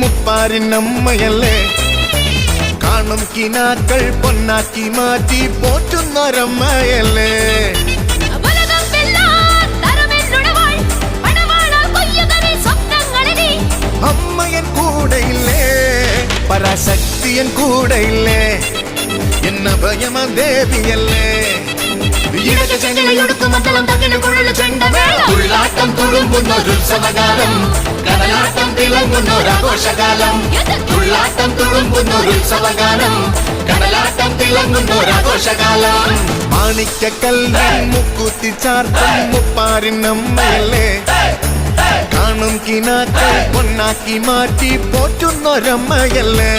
മുപ്പാരിനമ്മയല്ലേ കാണും കിനാക്കൾ പൊന്നാക്കി മാറ്റി പോറ്റുന്നൊരമ്മയല്ലേ അമ്മയൻ കൂടെയില്ലേ പരാശക്തിയൻ കൂടെയില്ലേ എന്ന ഭയമ ദേവിയല്ലേ ഉള്ളാട്ടം തുളുമ്പുന്നൊരുത്സവകാലം കടലാട്ടം തിളങ്ങുന്നൊരാഘോഷകാലം ഉള്ളാട്ടം തുളുമ്പുന്നൊരുത്സവകാലം കടലാട്ടം തിളങ്ങുന്നൊരാഘോഷകാലം മാണിക്കക്കല്ലിൽ മുക്കുത്തി ചാർത്തും മുപ്പാരിനമ്മയല്ലേ കാണും കിനാക്കൾ പൊന്നാക്കി മാറ്റി പോറ്റുന്നൊരമ്മയല്ലേ